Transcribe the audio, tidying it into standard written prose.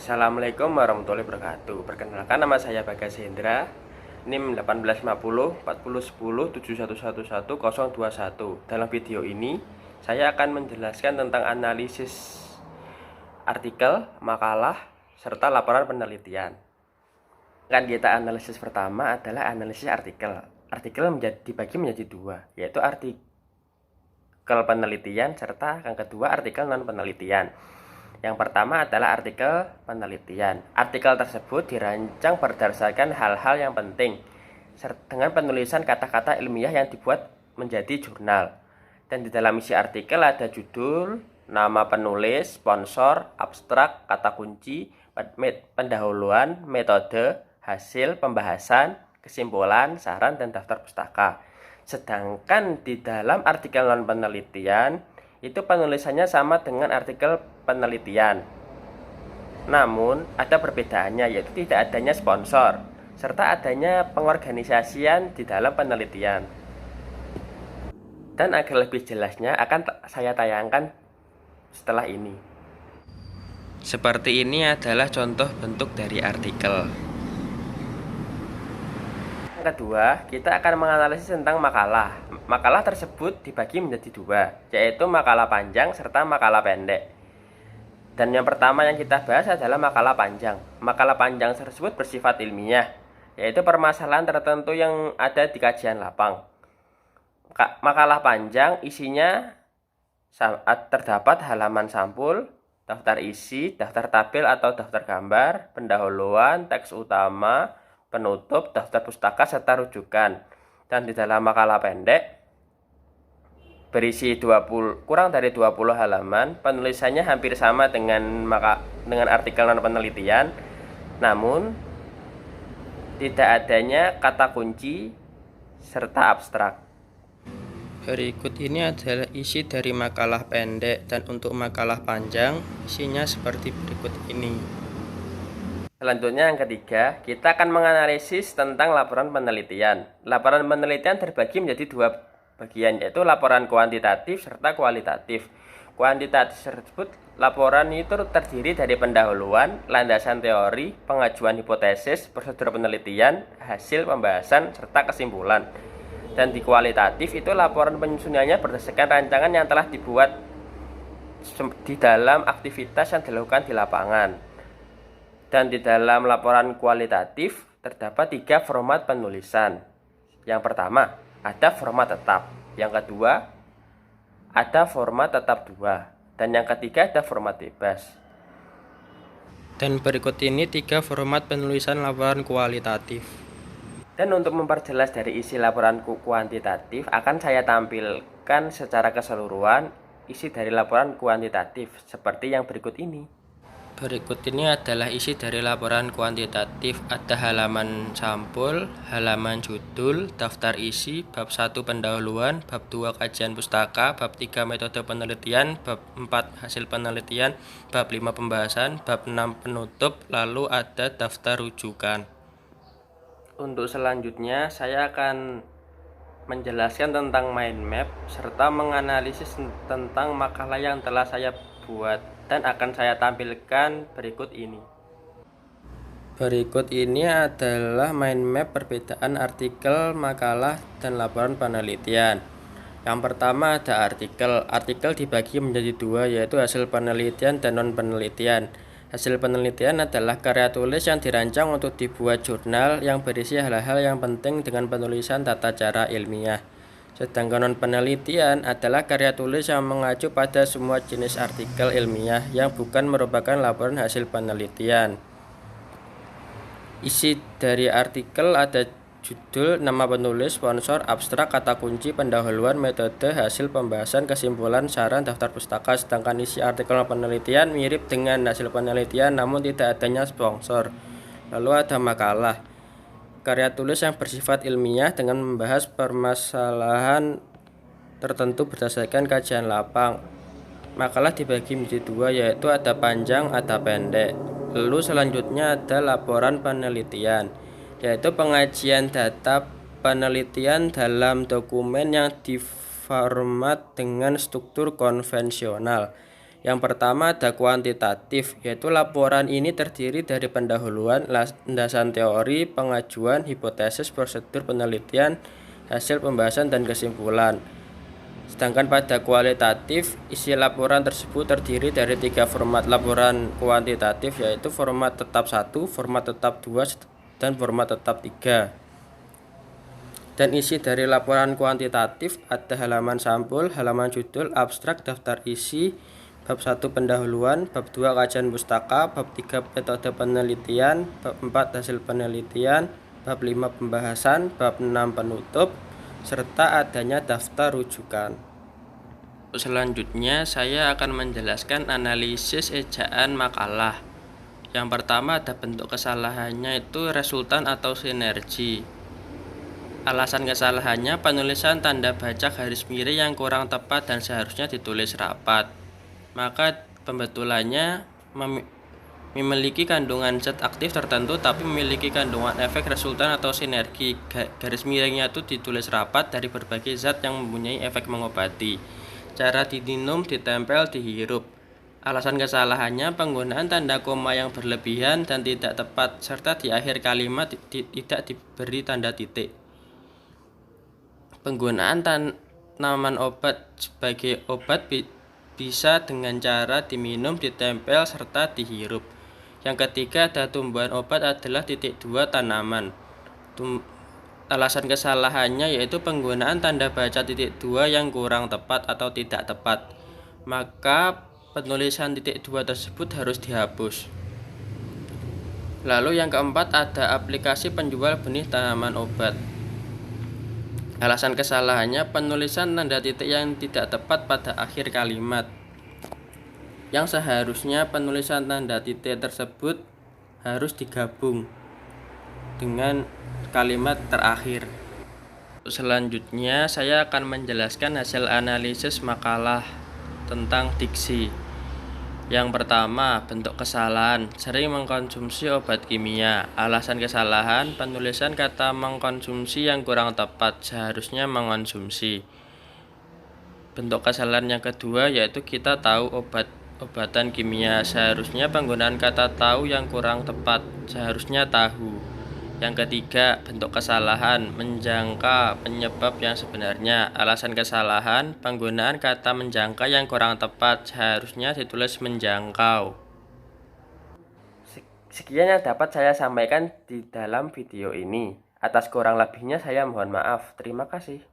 Assalamualaikum warahmatullahi wabarakatuh. Perkenalkan, nama saya Bagas Hendra, NIM 1850 4010 7111 021. Dalam video ini saya akan menjelaskan tentang analisis artikel, makalah, serta laporan penelitian. Akan kita analisis pertama adalah analisis artikel. Artikel dibagi menjadi dua, yaitu artikel penelitian serta yang kedua artikel non penelitian. Yang pertama adalah artikel penelitian. Artikel tersebut dirancang berdasarkan hal-hal yang penting dengan penulisan kata-kata ilmiah yang dibuat menjadi jurnal. Dan di dalam isi artikel ada judul, nama penulis, sponsor, abstrak, kata kunci, pendahuluan, metode, hasil, pembahasan, kesimpulan, saran, dan daftar pustaka. Sedangkan di dalam artikel non penelitian itu penulisannya sama dengan artikel penelitian. Namun ada perbedaannya, yaitu tidak adanya sponsor serta adanya pengorganisasian di dalam penelitian. Dan agar lebih jelasnya akan saya tayangkan setelah ini. Seperti ini adalah contoh bentuk dari artikel. Yang kedua, kita akan menganalisis tentang makalah. Makalah tersebut dibagi menjadi dua, yaitu makalah panjang serta makalah pendek. Dan yang pertama yang kita bahas adalah makalah panjang. Makalah panjang tersebut bersifat ilmiah, yaitu permasalahan tertentu yang ada di kajian lapang. Makalah panjang isinya terdapat halaman sampul, daftar isi, daftar tabel atau daftar gambar, pendahuluan, teks utama, penutup, daftar pustaka, serta rujukan. Dan di dalam makalah pendek berisi kurang dari 20 halaman, penulisannya hampir sama dengan artikel non penelitian, namun tidak adanya kata kunci serta abstrak. Berikut ini adalah isi dari makalah pendek, dan untuk makalah panjang isinya seperti berikut ini. Selanjutnya yang ketiga, kita akan menganalisis tentang laporan penelitian. Laporan penelitian terbagi menjadi dua bagian, yaitu laporan kuantitatif serta kualitatif. Kuantitatif tersebut laporan itu terdiri dari pendahuluan, landasan teori, pengajuan hipotesis, prosedur penelitian, hasil pembahasan, serta kesimpulan. Dan di kualitatif itu laporan penyusunannya berdasarkan rancangan yang telah dibuat di dalam aktivitas yang dilakukan di lapangan. Dan di dalam laporan kualitatif terdapat 3 format penulisan. Yang pertama, ada format tetap. Yang kedua, ada format tetap 2. Dan yang ketiga, ada format bebas. Dan berikut ini 3 format penulisan laporan kualitatif. Dan untuk memperjelas dari isi laporan kuantitatif, akan saya tampilkan secara keseluruhan isi dari laporan kuantitatif seperti yang berikut ini. Berikut ini adalah isi dari laporan kuantitatif. Ada halaman sampul, halaman judul, daftar isi, bab 1 pendahuluan, bab 2 kajian pustaka, bab 3 metode penelitian, bab 4 hasil penelitian, bab 5 pembahasan, bab 6 penutup, lalu ada daftar rujukan. Untuk selanjutnya saya akan menjelaskan tentang mind map serta menganalisis tentang makalah yang telah saya buat, dan akan saya tampilkan berikut ini. Berikut ini adalah mind map perbedaan artikel, makalah, dan laporan penelitian. Yang pertama ada artikel. Artikel dibagi menjadi dua, yaitu hasil penelitian dan non penelitian. Hasil penelitian adalah karya tulis yang dirancang untuk dibuat jurnal yang berisi hal-hal yang penting dengan penulisan tata cara ilmiah. Sedangkan non penelitian adalah karya tulis yang mengacu pada semua jenis artikel ilmiah yang bukan merupakan laporan hasil penelitian. Isi dari artikel ada judul, nama penulis, sponsor, abstrak, kata kunci, pendahuluan, metode, hasil pembahasan, kesimpulan, saran, daftar pustaka. Sedangkan isi artikel penelitian mirip dengan hasil penelitian namun tidak adanya sponsor. Lalu ada makalah, karya tulis yang bersifat ilmiah dengan membahas permasalahan tertentu berdasarkan kajian lapang. Makalah dibagi menjadi dua, yaitu ada panjang, ada pendek. Lalu selanjutnya ada laporan penelitian, yaitu pengajian data penelitian dalam dokumen yang diformat dengan struktur konvensional, Yang pertama ada kuantitatif, yaitu laporan ini terdiri dari pendahuluan, landasan teori, pengajuan, hipotesis, prosedur penelitian, hasil pembahasan, dan kesimpulan. Sedangkan pada kualitatif, isi laporan tersebut terdiri dari 3 format laporan kuantitatif, yaitu format tetap 1, format tetap 2, dan format tetap 3. Dan isi dari laporan kuantitatif ada halaman sampul, halaman judul, abstrak, daftar isi, bab 1 pendahuluan, bab 2 kajian pustaka, bab 3 metode penelitian, bab 4 hasil penelitian, bab 5 pembahasan, bab 6 penutup, serta adanya daftar rujukan. Selanjutnya saya akan menjelaskan analisis ejaan makalah. Yang pertama ada bentuk kesalahannya itu resultan atau sinergi. Alasan kesalahannya penulisan tanda baca garis miring yang kurang tepat dan seharusnya ditulis rapat. Maka pembetulannya memiliki kandungan zat aktif tertentu tapi memiliki kandungan efek resultan atau sinergi. Garis miringnya itu ditulis rapat dari berbagai zat yang mempunyai efek mengobati. Cara diminum, ditempel, dihirup. Alasan kesalahannya penggunaan tanda koma yang berlebihan dan tidak tepat serta di akhir kalimat tidak diberi tanda titik. Penggunaan tanaman obat sebagai obat bisa dengan cara diminum, ditempel, serta dihirup. Yang ketiga ada tumbuhan obat adalah titik 2 tanaman. Alasan kesalahannya yaitu penggunaan tanda baca titik 2 yang kurang tepat atau tidak tepat. Maka penulisan titik 2 tersebut harus dihapus. Lalu yang keempat ada aplikasi penjual benih tanaman obat. Alasan kesalahannya penulisan tanda titik yang tidak tepat pada akhir kalimat. Yang seharusnya penulisan tanda titik tersebut harus digabung dengan kalimat terakhir. Selanjutnya saya akan menjelaskan hasil analisis makalah tentang diksi. Yang pertama, bentuk kesalahan, sering mengkonsumsi obat kimia. Alasan kesalahan, penulisan kata mengkonsumsi yang kurang tepat, seharusnya mengonsumsi. Bentuk kesalahan yang kedua yaitu kita tahu obatan kimia, seharusnya penggunaan kata tahu yang kurang tepat, seharusnya tahu. Yang ketiga, bentuk kesalahan, menjangka penyebab yang sebenarnya. Alasan kesalahan, penggunaan kata menjangka yang kurang tepat, seharusnya ditulis menjangkau. Sekian yang dapat saya sampaikan di dalam video ini. Atas kurang lebihnya saya mohon maaf. Terima kasih.